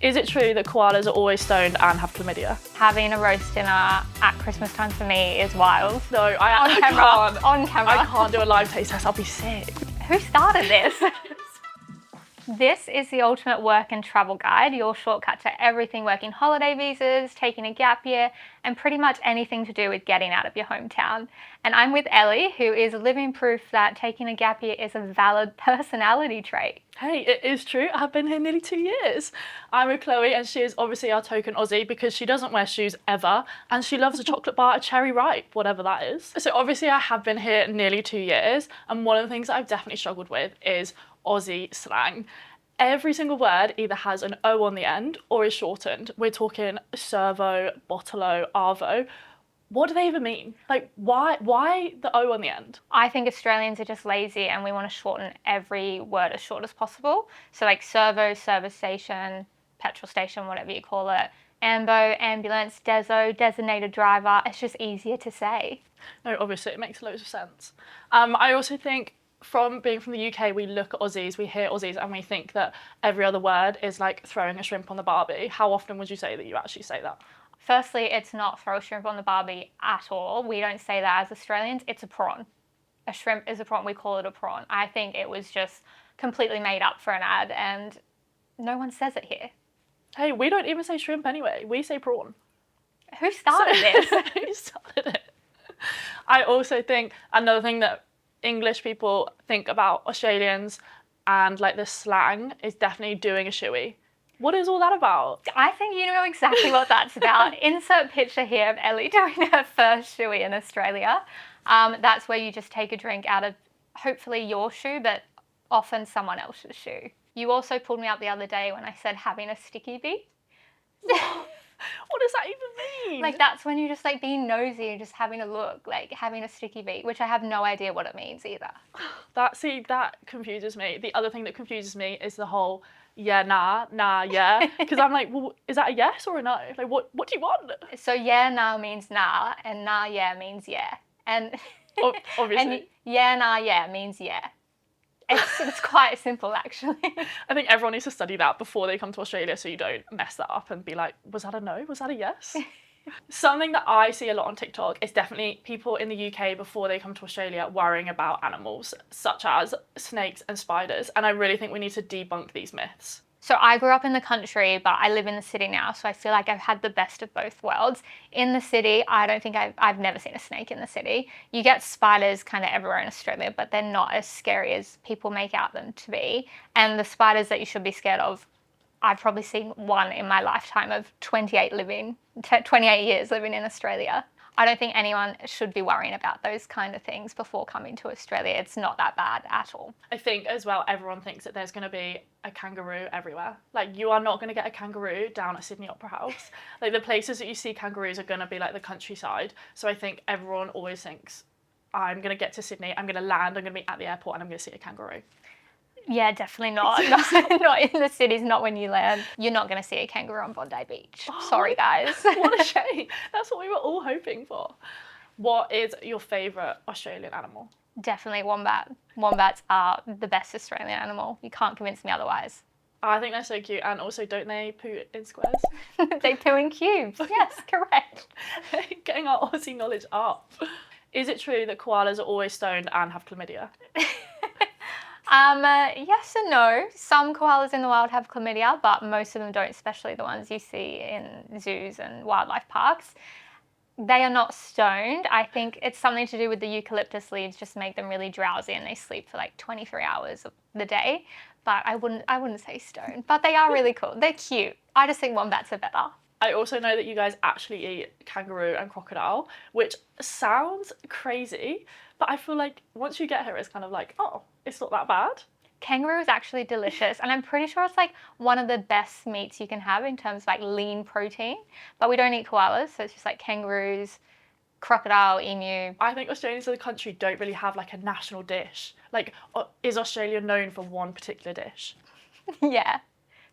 Is it true that koalas are always stoned and have chlamydia? Having a roast dinner at Christmas time for me is wild. No, I can't. On camera. I can't do a live taste test, I'll be sick. Who started this? This is the ultimate work and travel guide, your shortcut to everything working holiday visas, taking a gap year, and pretty much anything to do with getting out of your hometown. And I'm with Ellie, who is living proof that taking a gap year is a valid personality trait. Hey, it is true. I've been here nearly 2 years. I'm with Chloe and she is obviously our token Aussie because she doesn't wear shoes ever and she loves a chocolate bar, a cherry ripe, whatever that is. So obviously I have been here nearly 2 years and one of the things that I've definitely struggled with is Aussie slang. Every single word either has an O on the end or is shortened. We're talking servo, bottolo, arvo. What do they even mean? Like, why the O on the end? I think Australians are just lazy and we want to shorten every word as short as possible. So like servo, service station, petrol station, whatever you call it, ambo, ambulance, deso, designated driver. It's just easier to say. No, obviously it makes loads of sense. I also think from being from the UK, we look at Aussies, we hear Aussies and we think that every other word is like throwing a shrimp on the barbie. How often would you say that you actually say that? Firstly, it's not throw shrimp on the barbie at all. We don't say that as Australians. It's a prawn. A shrimp is a prawn. We call it a prawn. I think it was just completely made up for an ad and no one says it here. Hey, we don't even say shrimp anyway. We say prawn. Who started this? Who started it? I also think another thing that English people think about Australians and like the slang is definitely doing a shoey. What is all that about? I think you know exactly what that's about. Insert picture here of Ellie doing her first shoey in Australia. That's where you just take a drink out of hopefully your shoe, but often someone else's shoe. You also pulled me up the other day when I said having a sticky beat. What does that even mean? Like that's when you're just like being nosy and just having a look, like having a sticky beat, which I have no idea what it means either. That confuses me. The other thing that confuses me is the whole yeah, nah, yeah. Because I'm like, well, is that a yes or a no? Like, what do you want? So yeah, nah means nah, and nah, yeah means yeah. And obviously. And yeah, nah, yeah means yeah. It's quite simple, actually. I think everyone needs to study that before they come to Australia so you don't mess that up and be like, was that a no? Was that a yes? Something that I see a lot on TikTok is definitely people in the UK before they come to Australia worrying about animals, such as snakes and spiders. And I really think we need to debunk these myths. So I grew up in the country, but I live in the city now. So I feel like I've had the best of both worlds. In the city, I don't think I've never seen a snake in the city. You get spiders kind of everywhere in Australia, but they're not as scary as people make out them to be. And the spiders that you should be scared of, I've probably seen one in my lifetime of 28 years living in Australia. I don't think anyone should be worrying about those kind of things before coming to Australia. It's not that bad at all. I think as well, everyone thinks that there's going to be a kangaroo everywhere. Like you are not going to get a kangaroo down at Sydney Opera House. Like the places that you see kangaroos are going to be like the countryside. So I think everyone always thinks, I'm going to get to Sydney, I'm going to land, I'm going to be at the airport and I'm going to see a kangaroo. Yeah, definitely not. Not in the cities, not when you land. You're not going to see a kangaroo on Bondi Beach. Oh, sorry, guys. What a shame. That's what we were all hoping for. What is your favourite Australian animal? Definitely wombat. Wombats are the best Australian animal. You can't convince me otherwise. I think they're so cute, and also don't they poo in squares? They poo in cubes. Yes, correct. Getting our Aussie knowledge up. Is it true that koalas are always stoned and have chlamydia? Yes and no. Some koalas in the wild have chlamydia, but most of them don't, especially the ones you see in zoos and wildlife parks. They are not stoned. I think it's something to do with the eucalyptus leaves just make them really drowsy and they sleep for like 23 hours of the day. But I wouldn't say stoned. But they are really cool. They're cute. I just think wombats are better. I also know that you guys actually eat kangaroo and crocodile, which sounds crazy, but I feel like once you get here, it's kind of like, oh, it's not that bad. Kangaroo is actually delicious, and I'm pretty sure it's like one of the best meats you can have in terms of like lean protein, but we don't eat koalas, so it's just like kangaroos, crocodile, emu. I think Australians as a country don't really have like a national dish. Like, is Australia known for one particular dish? Yeah.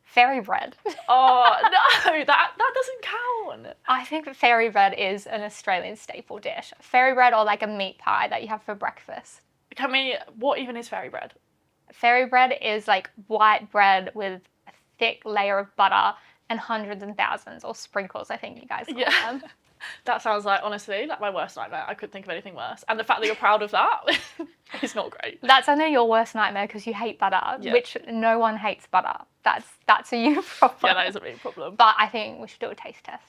Fairy bread. Oh, no, that doesn't count. I think fairy bread is an Australian staple dish. Fairy bread or like a meat pie that you have for breakfast. What even is fairy bread? Fairy bread is like white bread with a thick layer of butter and hundreds and thousands, or sprinkles, I think you guys call them. That sounds like, honestly, like my worst nightmare. I couldn't think of anything worse. And the fact that you're proud of that is not great. That's only your worst nightmare because you hate butter, which no one hates butter. That's a you problem. Yeah, that is a big problem. But I think we should do a taste test.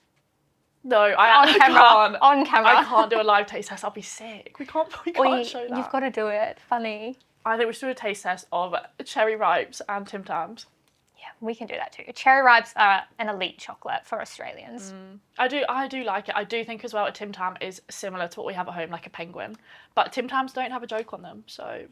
No, I can't. On camera. I can't do a live taste test. I'll be sick. We can't show that. You've got to do it. Funny. I think we should do a taste test of cherry ripes and Tim Tams. Yeah, we can do that too. Cherry ripes are an elite chocolate for Australians. I do like it. I do think as well a Tim Tam is similar to what we have at home, like a penguin. But Tim Tams don't have a joke on them, so...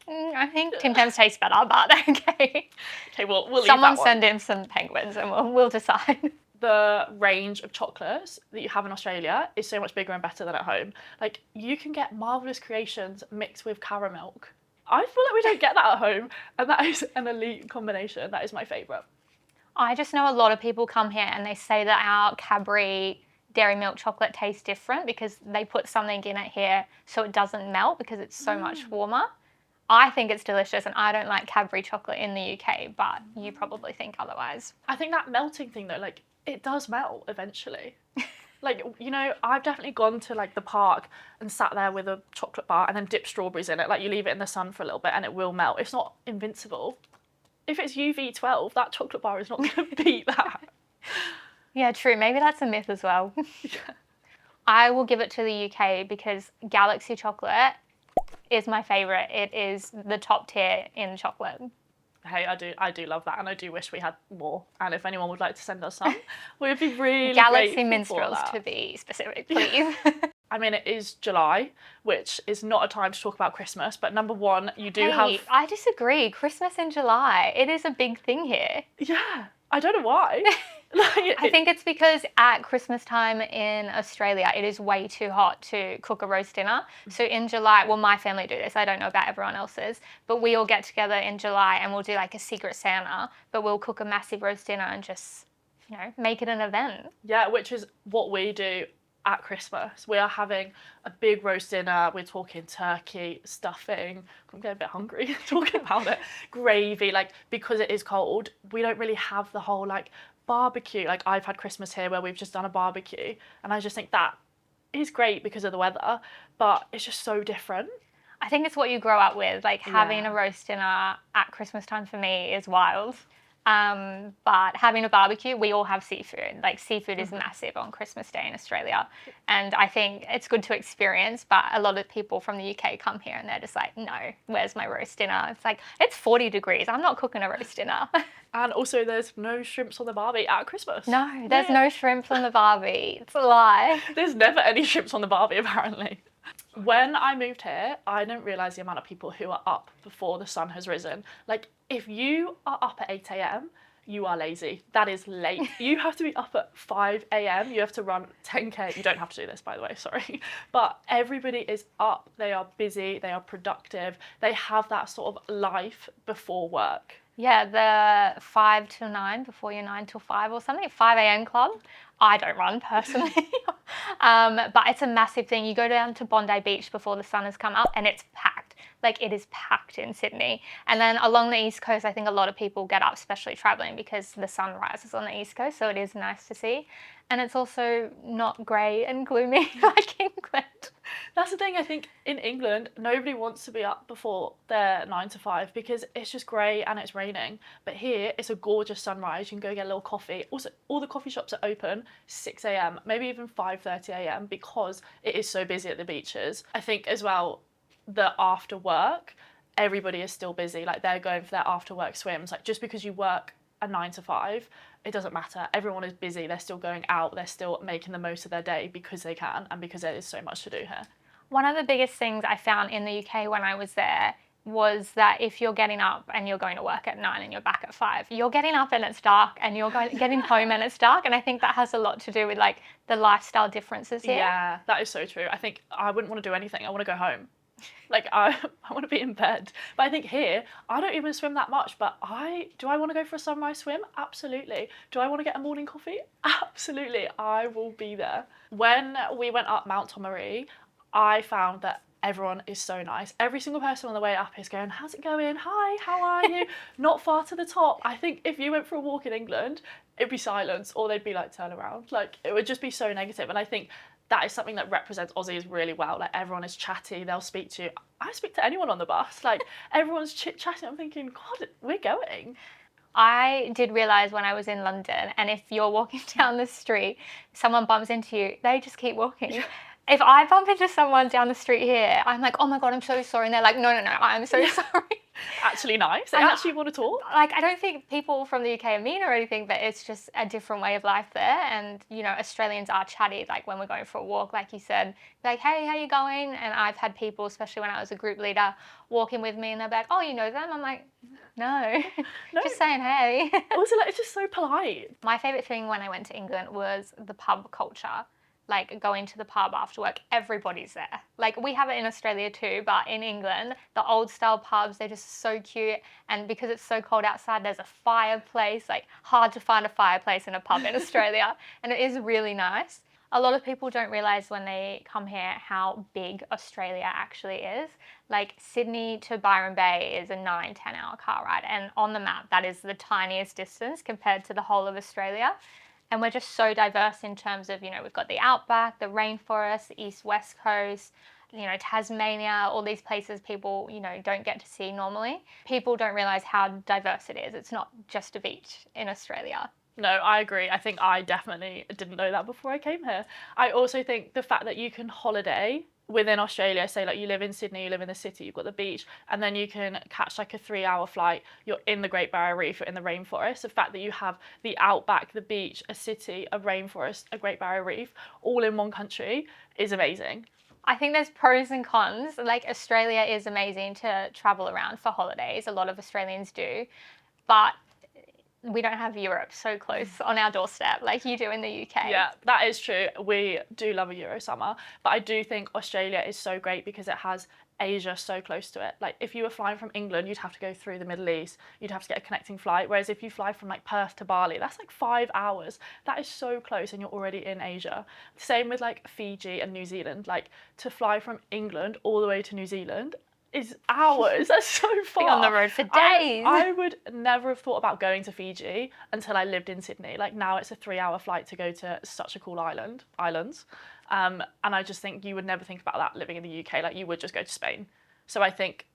I think Tim Tams taste better, but okay. Okay, we'll leave that one. Someone send in some penguins and we'll decide. The range of chocolates that you have in Australia is so much bigger and better than at home. Like, you can get Marvellous Creations mixed with caramel. I feel like we don't get that at home, and that is an elite combination. That is my favourite. I just know a lot of people come here and they say that our Cadbury dairy milk chocolate tastes different because they put something in it here so it doesn't melt because it's so much warmer. I think it's delicious, and I don't like Cadbury chocolate in the UK, but you probably think otherwise. I think that melting thing though, like, it does melt eventually. Like, you know, I've definitely gone to like the park and sat there with a chocolate bar and then dipped strawberries in it. Like, you leave it in the sun for a little bit and it will melt. It's not invincible. If it's UV12, that chocolate bar is not going to beat that. Yeah, true. Maybe that's a myth as well. Yeah. I will give it to the UK because Galaxy chocolate is my favourite. It is the top tier in chocolate. Hey, I do love that, and I do wish we had more. And if anyone would like to send us some, we'd be really Galaxy minstrels, to be specific, please. I mean, it is July, which is not a time to talk about Christmas, but number one, you do have... I disagree. Christmas in July, it is a big thing here. Yeah, I don't know why. I think it's because at Christmas time in Australia, it is way too hot to cook a roast dinner. So in July, well, my family do this. I don't know about everyone else's, but we all get together in July and we'll do like a secret Santa, but we'll cook a massive roast dinner and just, you know, make it an event. Yeah, which is what we do at Christmas. We are having a big roast dinner. We're talking turkey, stuffing. I'm getting a bit hungry talking about it. Gravy, like, because it is cold, we don't really have the whole like barbecue. Like, I've had Christmas here where we've just done a barbecue, and I just think that is great because of the weather, but it's just so different. I think it's what you grow up with. Like, having a roast dinner at Christmas time for me is wild. But having a barbecue, we all have seafood. Like, seafood is massive on Christmas Day in Australia. And I think it's good to experience, but a lot of people from the UK come here and they're just like, no, where's my roast dinner? It's like, it's 40 degrees. I'm not cooking a roast dinner. And also, there's no shrimps on the barbie at Christmas. No, there's no shrimps on the barbie. It's a lie. There's never any shrimps on the barbie, apparently. When I moved here, I didn't realise the amount of people who are up before the sun has risen. Like, if you are up at 8 a.m, you are lazy. That is late. You have to be up at 5 a.m. You have to run 10K. You don't have to do this, by the way, sorry. But everybody is up. They are busy. They are productive. They have that sort of life before work. Yeah, the 5 till 9 before your 9 till 5 or something, 5 a.m. club. I don't run personally, but it's a massive thing. You go down to Bondi Beach before the sun has come up and it's packed. Like, it is packed in Sydney. And then along the East Coast, I think a lot of people get up, especially traveling, because the sun rises on the East Coast. So it is nice to see. And it's also not grey and gloomy like England. That's the thing, I think in England, nobody wants to be up before their 9 to 5 because it's just grey and it's raining. But here, it's a gorgeous sunrise. You can go get a little coffee. Also, all the coffee shops are open 6 a.m, maybe even 5:30 a.m, because it is so busy at the beaches. I think as well, the after work, everybody is still busy. Like, they're going for their after work swims. Like, just because you work a 9 to 5, it doesn't matter. Everyone is busy. They're still going out. They're still making the most of their day because they can and because there is so much to do here. One of the biggest things I found in the UK when I was there was that if you're getting up and you're going to work at 9 and you're back at 5, you're getting up and it's dark, and you're getting home and it's dark. And I think that has a lot to do with like the lifestyle differences here. Yeah, that is so true. I think I wouldn't want to do anything. I want to go home. Like, I want to be in bed. But I think here, I don't even swim that much, but do I want to go for a sunrise swim? Absolutely. Do I want to get a morning coffee? Absolutely. I will be there. When we went up Mount Tomaree, I found that everyone is so nice. Every single person on the way up is going, how's it going? Hi, how are you? Not far to the top. I think if you went for a walk in England, it'd be silence, or they'd be like, turn around. Like, it would just be so negative. And I think that is something that represents Aussies really well. Like, everyone is chatty, they'll speak to you. I speak to anyone on the bus. Like, everyone's chit-chatting. I'm thinking, God, we're going. I did realise when I was in London, and if you're walking down the street, someone bumps into you, they just keep walking. Yeah. If I bump into someone down the street here, I'm like, oh my God, I'm so sorry. And they're like, no, I'm so sorry. Actually nice. They And actually want to talk. Like, I don't think people from the UK are mean or anything, but it's just a different way of life there. And, you know, Australians are chatty, like when we're going for a walk, like you said, like, hey, how you going? And I've had people, especially when I was a group leader, walking with me and they're like, oh, you know them? I'm like, no, No. just saying hey. Also, like, it's just so polite. My favourite thing when I went to England was the pub culture. Like, going to the pub after work, everybody's there. Like, we have it in Australia too, but in England, the old style pubs, they're just so cute. And because it's so cold outside, there's a fireplace. Like, hard to find a fireplace in a pub in Australia. And it is really nice. A lot of people don't realise when they come here how big Australia actually is. Like, Sydney to Byron Bay is a 9-10 hour car ride. And on the map, that is the tiniest distance compared to the whole of Australia. And we're just so diverse in terms of, you know, we've got the outback, the rainforest, the east-west coast, you know, Tasmania, all these places people, you know, don't get to see normally. People don't realise how diverse it is. It's not just a beach in Australia. No, I agree. I think I definitely didn't know that before I came here. I also think the fact that you can holiday within Australia, say like you live in Sydney, you live in the city, you've got the beach, and then you can catch like a 3-hour flight, you're in the Great Barrier Reef, you're in the rainforest. The fact that you have the outback, the beach, a city, a rainforest, a Great Barrier Reef, all in one country is amazing. I think there's pros and cons. Like, Australia is amazing to travel around for holidays. A lot of Australians do. But we don't have Europe so close on our doorstep like you do in the UK. Yeah, that is true. We do love a Euro summer, but I do think Australia is so great because it has Asia so close to it. Like, if you were flying from England, you'd have to go through the Middle East. You'd have to get a connecting flight. Whereas if you fly from like Perth to Bali, that's like 5 hours. That is so close and you're already in Asia. Same with like Fiji and New Zealand. Like, to fly from England all the way to New Zealand is hours. That's so far. Be on the road for days. I would never have thought about going to Fiji until I lived in Sydney. Like, now it's a 3-hour flight to go to such a cool islands. And I just think you would never think about that living in the UK. Like, you would just go to Spain. So I think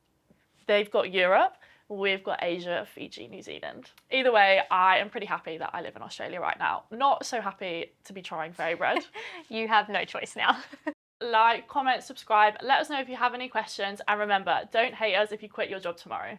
they've got Europe, we've got Asia, Fiji, New Zealand. Either way, I am pretty happy that I live in Australia right now. Not so happy to be trying fairy bread. You have no choice now. Like, comment, subscribe, let us know if you have any questions, and remember, don't hate us if you quit your job tomorrow.